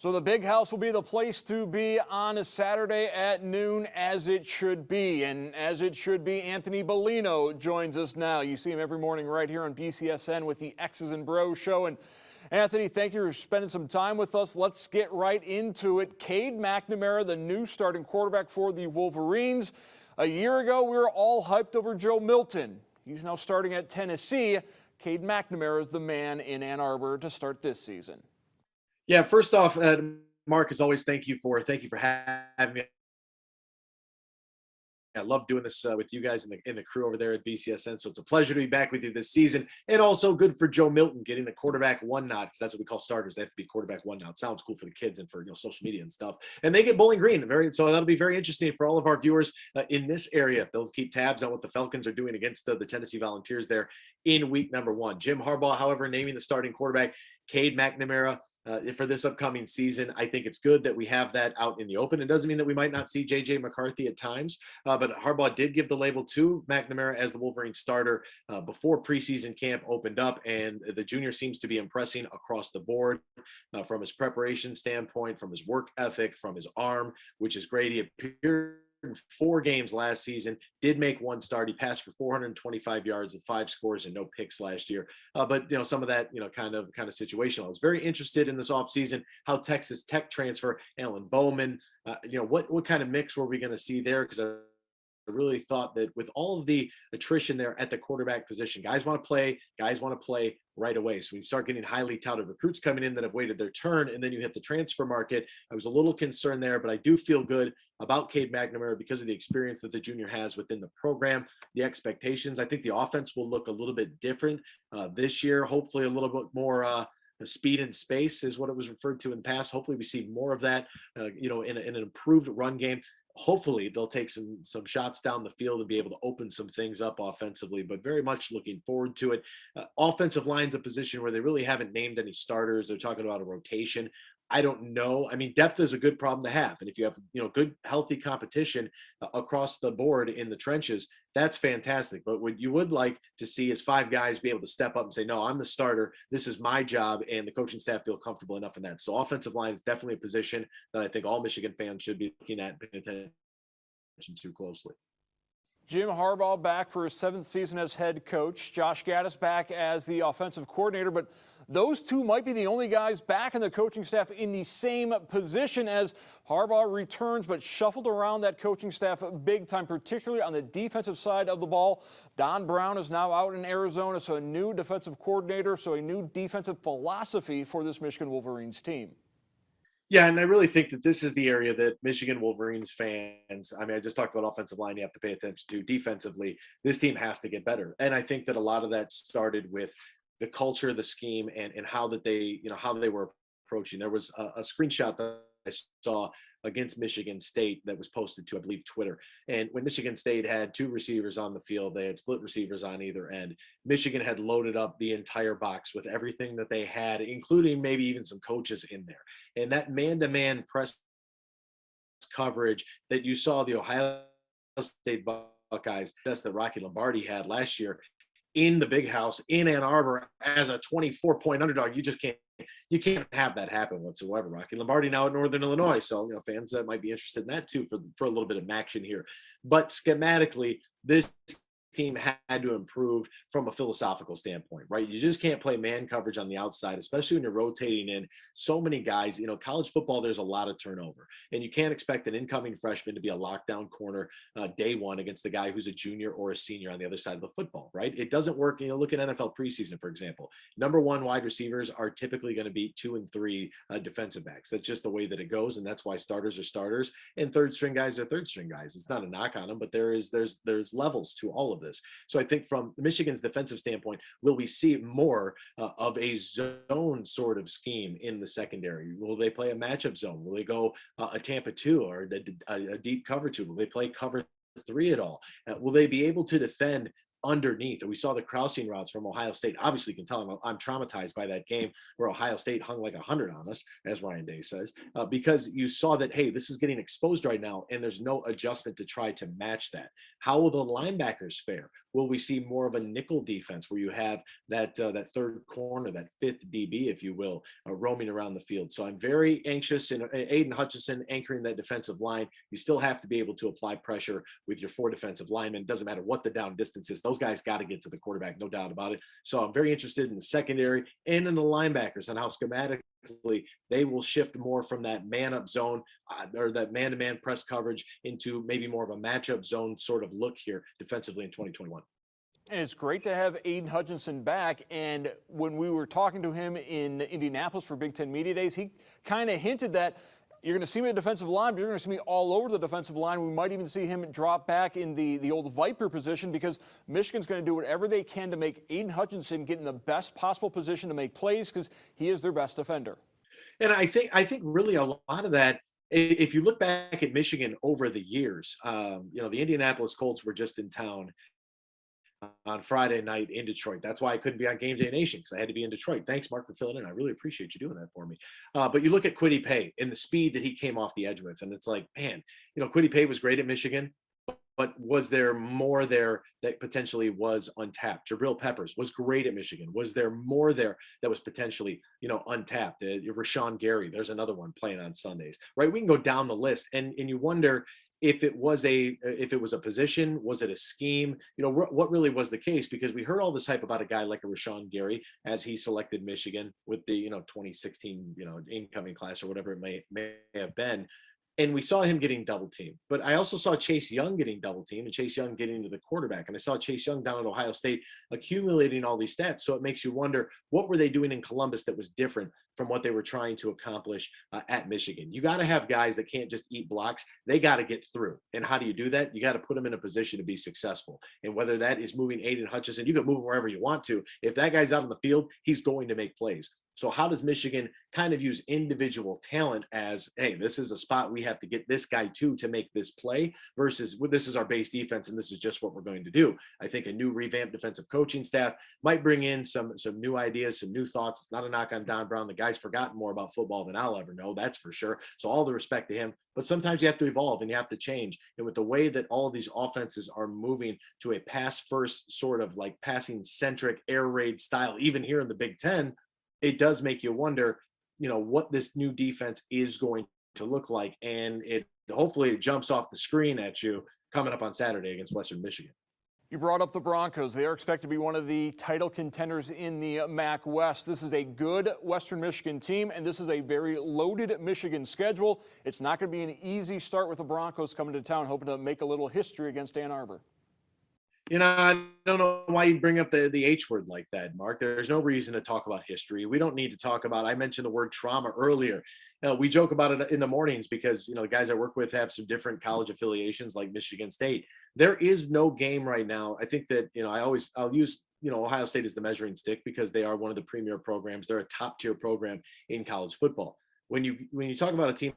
So the big house will be the place to be on a Saturday at noon, as it should be. And as it should be, Anthony Bellino joins us now. You see him every morning right here on BCSN with the X's and Bros show. And Anthony, thank you for spending some time with us. Let's get right into it. Cade McNamara, the new starting quarterback for the Wolverines. A year ago, we were all hyped over Joe Milton. He's now starting at Tennessee. Cade McNamara is the man in Ann Arbor to start this season. Yeah, first off, Mark, as always, thank you for having me. I love doing this with you guys and the crew over there at BCSN. So it's a pleasure to be back with you this season, and also good for Joe Milton getting the quarterback one nod, because that's what we call starters. They have to be quarterback one now. It sounds cool for the kids and for social media and stuff. And they get Bowling Green, so that'll be very interesting for all of our viewers in this area. They'll keep tabs on what the Falcons are doing against the Tennessee Volunteers there in week number 1. Jim Harbaugh, however, naming the starting quarterback Cade McNamara for this upcoming season. I think it's good that we have that out in the open. It doesn't mean that we might not see J.J. McCarthy at times, but Harbaugh did give the label to McNamara as the Wolverine starter before preseason camp opened up, and the junior seems to be impressing across the board from his preparation standpoint, from his work ethic, from his arm, which is great. He appeared in 4 games last season, did make 1 start. He passed for 425 yards with 5 scores and no picks last year. But some of that, kind of situational. I was very interested in this offseason how Texas Tech transfer Alan Bowman, what kind of mix were we going to see there? Because I really thought that with all of the attrition there at the quarterback position, guys want to play right away. So when you start getting highly touted recruits coming in that have waited their turn, and then you hit the transfer market, I was a little concerned there, but I do feel good about Cade McNamara because of the experience that the junior has within the program, the expectations. I think the offense will look a little bit different this year, hopefully a little bit more speed and space is what it was referred to in the past. Hopefully we see more of that, in an improved run game. Hopefully they'll take some shots down the field and be able to open some things up offensively, but very much looking forward to it. Offensive line's a position where they really haven't named any starters. They're talking about a rotation. I don't know. I mean, depth is a good problem to have. And if you have, good, healthy competition across the board in the trenches, that's fantastic. But what you would like to see is 5 guys be able to step up and say, no, I'm the starter. This is my job. And the coaching staff feel comfortable enough in that. So offensive line is definitely a position that I think all Michigan fans should be looking at, paying attention to closely. Jim Harbaugh back for his 7th season as head coach. Josh Gattis back as the offensive coordinator, but those two might be the only guys back in the coaching staff in the same position as Harbaugh returns, but shuffled around that coaching staff big time, particularly on the defensive side of the ball. Don Brown is now out in Arizona, so a new defensive coordinator, so a new defensive philosophy for this Michigan Wolverines team. Yeah, and I really think that this is the area that Michigan Wolverines fans, I mean, I just talked about offensive line you have to pay attention to. Defensively, this team has to get better. And I think that a lot of that started with the culture, the scheme, and how that they, how they were approaching. There was a screenshot that I saw against Michigan State that was posted to, I believe, Twitter. And when Michigan State had 2 receivers on the field, they had split receivers on either end. Michigan had loaded up the entire box with everything that they had, including maybe even some coaches in there. And that man-to-man press coverage that you saw the Ohio State Buckeyes, that's that Rocky Lombardi had last year in the big house in Ann Arbor as a 24-point underdog. You can't have that happen whatsoever. Rocky Lombardi now at Northern Illinois, so fans that might be interested in that too for a little bit of action here. But schematically, this team had to improve from a philosophical standpoint, right? You just can't play man coverage on the outside, especially when you're rotating in so many guys. College football, there's a lot of turnover, and you can't expect an incoming freshman to be a lockdown corner day one against the guy who's a junior or a senior on the other side of the football, right? It doesn't work. Look at NFL preseason, for example. Number 1 wide receivers are typically going to be 2 and 3 defensive backs. That's just the way that it goes, and that's why starters are starters and third string guys are third string guys. It's not a knock on them, but there's levels to all of this. So I think from Michigan's defensive standpoint, will we see more of a zone sort of scheme in the secondary? Will they play a matchup zone? Will they go a Tampa 2 or a deep cover 2? Will they play cover 3 at all? Will they be able to defend underneath. And we saw the crossing routes from Ohio State. Obviously, you can tell I'm traumatized by that game where Ohio State hung like 100 on us, as Ryan Day says, because you saw that, hey, this is getting exposed right now, and there's no adjustment to try to match that. How will the linebackers fare? Will we see more of a nickel defense where you have that third corner, that fifth DB, if you will, roaming around the field? So I'm very anxious. And Aiden Hutchinson anchoring that defensive line, you still have to be able to apply pressure with your 4 defensive linemen. Doesn't matter what the down distance is; those guys got to get to the quarterback, no doubt about it. So I'm very interested in the secondary and in the linebackers and how schematically they will shift more from that man-up zone or that man-to-man press coverage into maybe more of a matchup zone sort of look here defensively in 2021. And it's great to have Aiden Hutchinson back. And when we were talking to him in Indianapolis for Big Ten Media Days, he kind of hinted that you're going to see me at defensive line, but you're going to see me all over the defensive line. We might even see him drop back in the old Viper position because Michigan's going to do whatever they can to make Aiden Hutchinson get in the best possible position to make plays because he is their best defender. And I think really a lot of that, if you look back at Michigan over the years, the Indianapolis Colts were just in town on Friday night in Detroit. That's why I couldn't be on Game Day Nation because I had to be in Detroit. Thanks, Mark, for filling in. I really appreciate you doing that for me. But you look at Kwity Paye and the speed that he came off the edge with, and it's like, man, Kwity Paye was great at Michigan, but was there more there that potentially was untapped? Jabril Peppers was great at Michigan. Was there more there that was potentially, untapped? Rashawn Gary, there's another one playing on Sundays, right? We can go down the list, and you wonder if it was a position, was it a scheme? What really was the case? Because we heard all this hype about a guy like a Rashawn Gary as he selected Michigan with the 2016 incoming class or whatever it may have been. And we saw him getting double teamed. But I also saw Chase Young getting double teamed and Chase Young getting to the quarterback. And I saw Chase Young down at Ohio State accumulating all these stats. So it makes you wonder, what were they doing in Columbus that was different from what they were trying to accomplish at Michigan? You got to have guys that can't just eat blocks. They got to get through. And how do you do that? You got to put them in a position to be successful. And whether that is moving Aiden Hutchinson, you can move him wherever you want to. If that guy's out on the field, he's going to make plays. So how does Michigan kind of use individual talent as, hey, this is a spot we have to get this guy to make this play versus this is our base defense and this is just what we're going to do? I think a new revamped defensive coaching staff might bring in some new ideas, some new thoughts. It's not a knock on Don Brown. The guy's forgotten more about football than I'll ever know, that's for sure. So all the respect to him. But sometimes you have to evolve and you have to change. And with the way that all of these offenses are moving to a pass-first sort of like passing-centric air raid style, even here in the Big Ten, it does make you wonder, what this new defense is going to look like. And hopefully it jumps off the screen at you coming up on Saturday against Western Michigan. You brought up the Broncos. They are expected to be one of the title contenders in the MAC West. This is a good Western Michigan team, and this is a very loaded Michigan schedule. It's not going to be an easy start with the Broncos coming to town, hoping to make a little history against Ann Arbor. I don't know why you bring up the H word like that, Mark. There's no reason to talk about history. We don't need to talk about, I mentioned the word trauma earlier. We joke about it in the mornings because, the guys I work with have some different college affiliations like Michigan State. There is no game right now. I think that, I'll use, Ohio State as the measuring stick because they are one of the premier programs. They're a top tier program in college football. When you talk about a team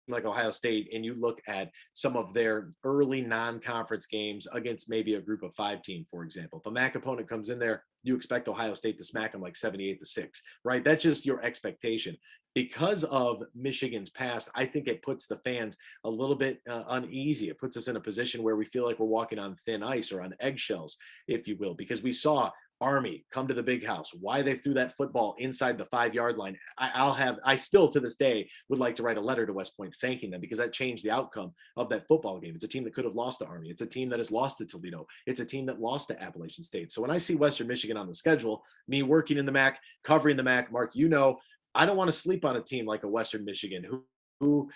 like Ohio State and you look at some of their early non-conference games against maybe a group of 5 team, for example, if a MAC opponent comes in there, you expect Ohio State to smack them like 78-6, right? That's just your expectation. Because of Michigan's past, I think it puts the fans a little bit uneasy. It puts us in a position where we feel like we're walking on thin ice or on eggshells, if you will, because we saw Army come to the big house, why they threw that football inside the 5-yard line. I still to this day would like to write a letter to West Point thanking them because that changed the outcome of that football game. It's a team that could have lost to Army. It's a team that has lost to Toledo. It's a team that lost to Appalachian State. So when I see Western Michigan on the schedule, me working in the MAC, covering the MAC, Mark, I don't want to sleep on a team like a Western Michigan who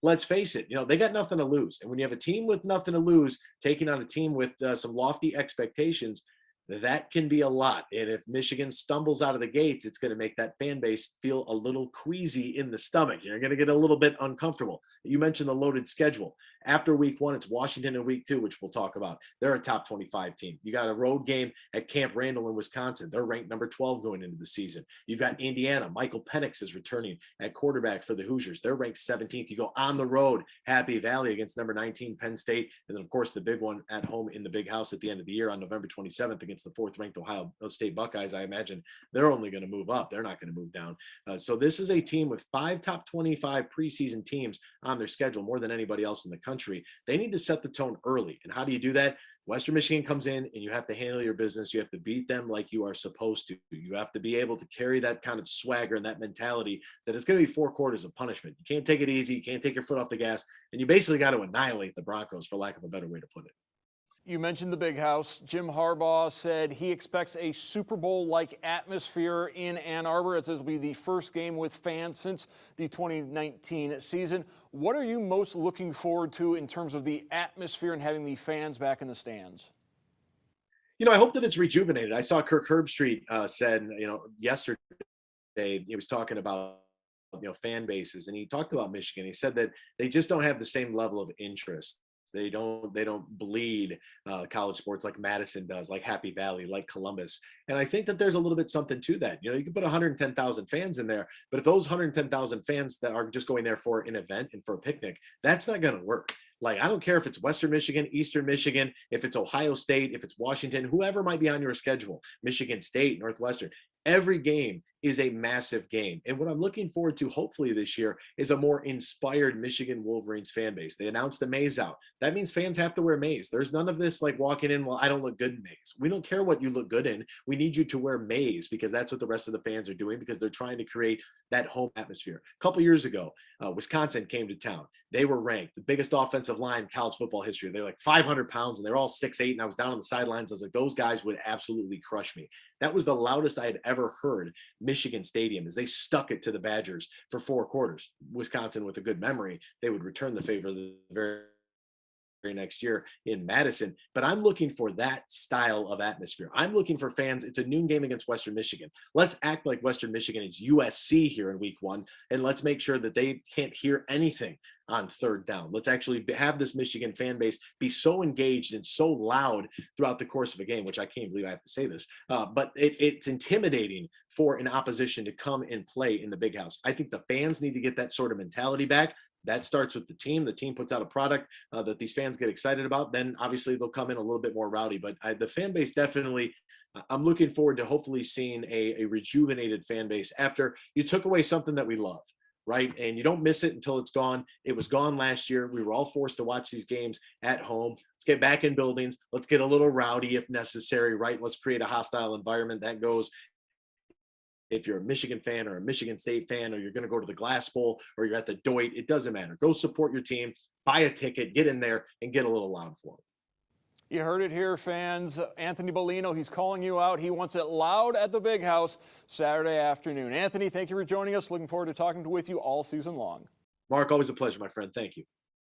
let's face it, they got nothing to lose. And when you have a team with nothing to lose, taking on a team with some lofty expectations, That can be a lot. And if Michigan stumbles out of the gates, it's going to make that fan base feel a little queasy in the stomach. You're going to get a little bit uncomfortable. You mentioned the loaded schedule. After week 1, it's Washington in week 2, which we'll talk about. They're a top 25 team. You got a road game at Camp Randall in Wisconsin. They're ranked number 12 going into the season. You've got Indiana. Michael Penix is returning at quarterback for the Hoosiers. They're ranked 17th. You go on the road, Happy Valley against number 19 Penn State. And then, of course, the big one at home in the Big House at the end of the year on November 27th against the 4th-ranked Ohio State Buckeyes. I imagine they're only going to move up. They're not going to move down. So this is a team with 5 top 25 preseason teams on their schedule, more than anybody else in the country. They need to set the tone early. And how do you do that? Western Michigan comes in and you have to handle your business. You have to beat them like you are supposed to. You have to be able to carry that kind of swagger and that mentality that it's going to be 4 quarters of punishment. You can't take it easy. You can't take your foot off the gas. And you basically got to annihilate the Broncos, for lack of a better way to put it. You mentioned the Big House. Jim Harbaugh said he expects a Super Bowl-like atmosphere in Ann Arbor, as this will be the first game with fans since the 2019 season. What are you most looking forward to in terms of the atmosphere and having the fans back in the stands? I hope that it's rejuvenated. I saw Kirk Herbstreit said, yesterday, he was talking about fan bases, and he talked about Michigan. He said that they just don't have the same level of interest. They don't bleed college sports like Madison does, like Happy Valley, like Columbus. And I think that there's a little bit something to that. You can put 110,000 fans in there, but if those 110,000 fans that are just going there for an event and for a picnic, that's not going to work. Like, I don't care if it's Western Michigan, Eastern Michigan, if it's Ohio State, if it's Washington, whoever might be on your schedule, Michigan State, Northwestern. Every game is a massive game. And what I'm looking forward to, hopefully this year, is a more inspired Michigan Wolverines fan base. They announced the maize out. That means fans have to wear maize. There's none of this like walking in, well, I don't look good in maize. We don't care what you look good in. We need you to wear maize because that's what the rest of the fans are doing, because they're trying to create that home atmosphere. A couple years ago, Wisconsin came to town. They were ranked the biggest offensive line in college football history. They're like 500 pounds and they're all 6'8". And I was down on the sidelines. I was like, those guys would absolutely crush me. That was the loudest I had ever heard Michigan Stadium, as they stuck it to the Badgers for 4 quarters. Wisconsin, with a good memory, they would return the favor the very next year in Madison. But I'm looking for that style of atmosphere. I'm looking for fans. It's a noon game against Western Michigan. Let's act like Western Michigan is USC here in week 1, and let's make sure that they can't hear anything on 3rd down. Let's actually have this Michigan fan base be so engaged and so loud throughout the course of a game, which I can't believe I have to say this, but it's intimidating for an opposition to come and play in the Big House. I think the fans need to get that sort of mentality back. That starts with the team. The team puts out a product that these fans get excited about. Then obviously they'll come in a little bit more rowdy. But the fan base definitely, I'm looking forward to hopefully seeing a rejuvenated fan base after you took away something that we love, right? And you don't miss it until it's gone. It was gone last year. We were all forced to watch these games at home. Let's get back in buildings. Let's get a little rowdy if necessary, right? Let's create a hostile environment. That goes if you're a Michigan fan or a Michigan State fan, or you're going to go to the Glass Bowl or you're at the Deut, it doesn't matter. Go support your team, buy a ticket, get in there and get a little loud for them. You heard it here, fans. Anthony Bellino, he's calling you out. He wants it loud at the Big House Saturday afternoon. Anthony, thank you for joining us. Looking forward to talking with you all season long. Mark, always a pleasure, my friend. Thank you.